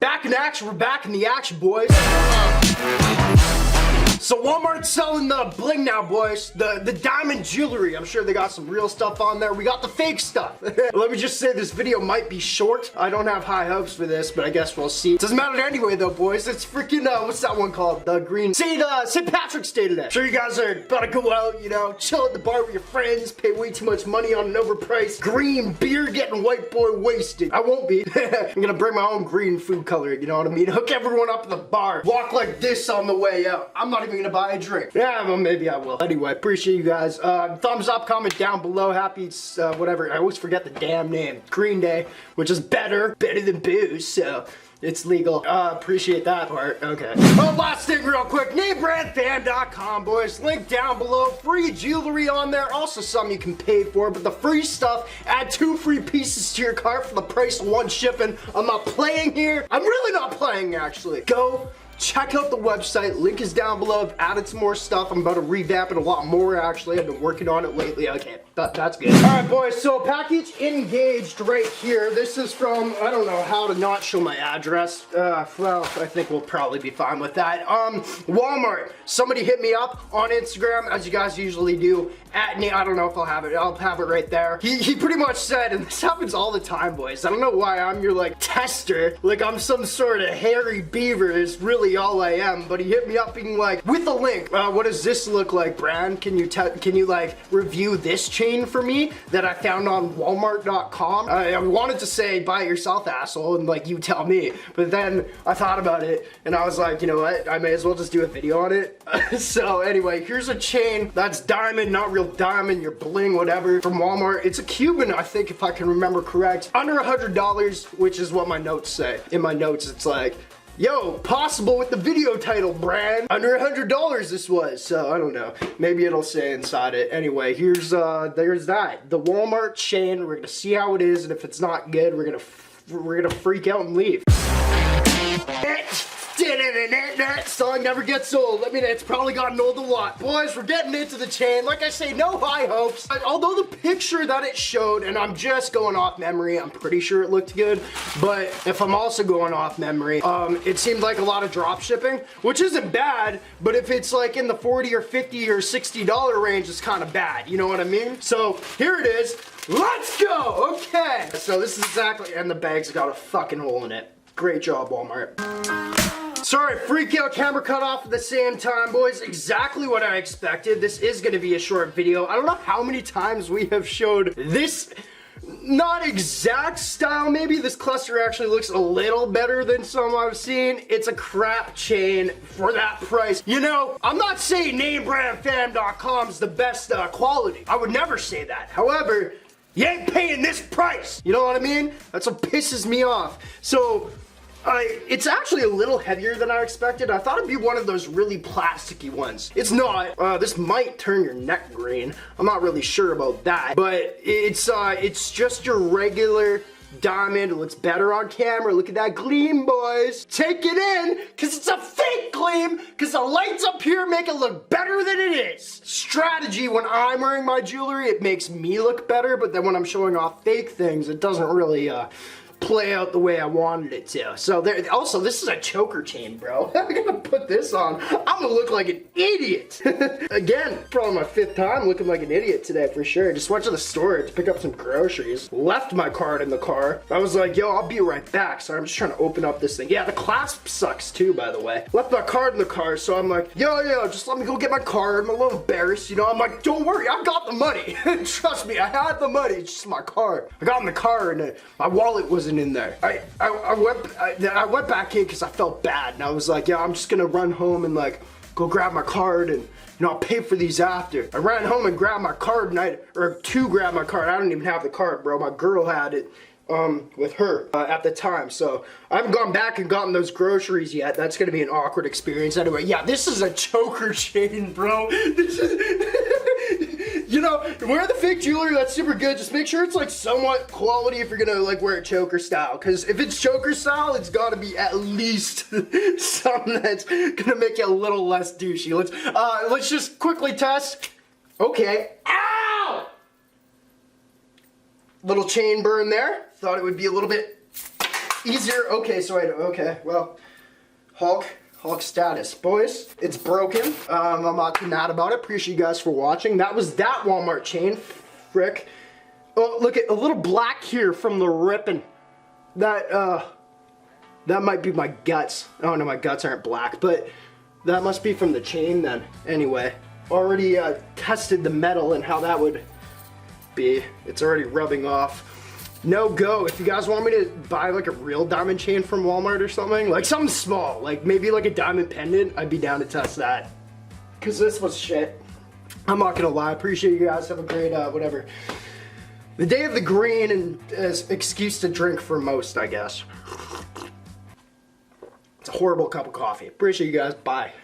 Back in action, we're back in the action, boys. So Walmart's selling the bling now, boys. The diamond jewelry. I'm sure they got some real stuff on there. We got the fake stuff. Let me just say this video might be short. I don't have high hopes for this, but I guess we'll see. Doesn't matter anyway though, boys. It's freaking, what's that one called? The green, St. Patrick's Day today. Sure you guys are about to go out, you know, chill at the bar with your friends, pay way too much money on an overpriced green beer, getting white boy wasted. I won't be. I'm gonna bring my own green food coloring, you know what I mean? Hook everyone up at the bar. Walk like this on the way out. I'm not even gonna buy a drink. Yeah, well, maybe I will. Anyway, appreciate you guys. Thumbs up, comment down below. Happy, whatever. I always forget the damn name. Green Day, which is better than booze, so it's legal. Appreciate that part. Okay. Well, last thing real quick. NameBranFan.com, boys. Link down below. Free jewelry on there. Also some you can pay for, but the free stuff, add 2 free pieces to your cart for the price of 1 shipping. I'm not playing here. I'm really not playing, actually. Go check out the website. Link is down below. I've added some more stuff. I'm about to revamp it a lot more, actually. I've been working on it lately. Okay, that's good. All right, boys. So package engaged right here. This is from, I don't know how to not show my address. Well, I think we'll probably be fine with that. Walmart. Somebody hit me up on Instagram, as you guys usually do. I don't know if I'll have it. I'll have it right there. He pretty much said, and this happens all the time, boys. I don't know why I'm your, like, tester. Like, I'm some sort of hairy beaver is really all I am. But he hit me up being like, with a link. What does this look like, Bran? Can you, like, review this chain for me that I found on Walmart.com? I wanted to say, buy it yourself, asshole, and, like, you tell me. But then I thought about it, and I was like, you know what? I may as well just do a video on it. So, anyway, here's a chain that's diamond, not real diamond, your bling, whatever, from Walmart. It's a Cuban, I think, if I can remember correct. Under $100, which is what my notes say. In my notes, it's like, yo, possible with the video title, Bran. Under $100 this was, so I don't know. Maybe it'll say inside it. Anyway, there's that. The Walmart chain. We're gonna see how it is, and if it's not good, we're gonna freak out and leave. That song never gets old. I mean, it's probably gotten old a lot. Boys, we're getting into the chain. Like I say, no high hopes. Although the picture that it showed, and I'm just going off memory, I'm pretty sure it looked good. But if I'm also going off memory, it seemed like a lot of drop shipping, which isn't bad, but if it's like in the $40 or $50 or $60 range, it's kind of bad. You know what I mean? So here it is. Let's go. Okay. So this is exactly, and the bag's got a fucking hole in it. Great job, Walmart. Sorry, freak out, camera cut off at the same time, boys. Exactly what I expected. This is gonna be a short video. I don't know how many times we have showed this, not exact style, maybe. This cluster actually looks a little better than some I've seen. It's a crap chain for that price. You know, I'm not saying NameBranFan.com is the best quality. I would never say that. However, you ain't paying this price. You know what I mean? That's what pisses me off. So, it's actually a little heavier than I expected. I thought it'd be one of those really plasticky ones. It's not. This might turn your neck green. I'm not really sure about that. But it's just your regular diamond. It looks better on camera. Look at that gleam, boys. Take it in, because it's a fake gleam, because the lights up here make it look better than it is. Strategy, when I'm wearing my jewelry, it makes me look better, but then when I'm showing off fake things, it doesn't really, play out the way I wanted it to. So there, also this is a choker chain, bro. I'm gonna put this on. I'm gonna look like an idiot. Again, probably my 5th time looking like an idiot today for sure. Just went to the store to pick up some groceries. Left my card in the car. I was like, yo, I'll be right back. So I'm just trying to open up this thing. Yeah, the clasp sucks too, by the way. Left my card in the car, so I'm like, yo, just let me go get my card. I'm a little embarrassed, you know. I'm like, don't worry, I got the money. Trust me, I had the money. It's just my card. I got in the car and my wallet wasn't in there. I went back in because I felt bad, and I was like, yeah, I'm just gonna run home and like go grab my card, and you know, I'll pay for these after. I ran home and grabbed my card, and grab my card. I don't even have the card, bro. My girl had it with her at the time, so I haven't gone back and gotten those groceries yet. That's gonna be an awkward experience. Anyway, yeah, this is a choker chain, bro. This is you know, wear the fake jewelry, that's super good. Just make sure it's like somewhat quality if you're gonna like wear it choker style. Cause if it's choker style, it's gotta be at least something that's gonna make you a little less douchey. Let's just quickly test. Okay. Ow! Little chain burn there. Thought it would be a little bit easier. Okay, so okay, well, Hulk status. Boys, it's broken. I'm not too mad about it. Appreciate you guys for watching. That was that Walmart chain. Frick. Oh, look at a little black here from the ripping. That might be my guts. Oh no, my guts aren't black, but that must be from the chain then. Anyway, already tested the metal and how that would be. It's already rubbing off. No go. If you guys want me to buy like a real diamond chain from Walmart or something, like something small, like maybe like a diamond pendant, I'd be down to test that. Cause this was shit. I'm not gonna lie. Appreciate you guys. Have a great whatever. The day of the green and excuse to drink for most, I guess. It's a horrible cup of coffee. Appreciate you guys. Bye.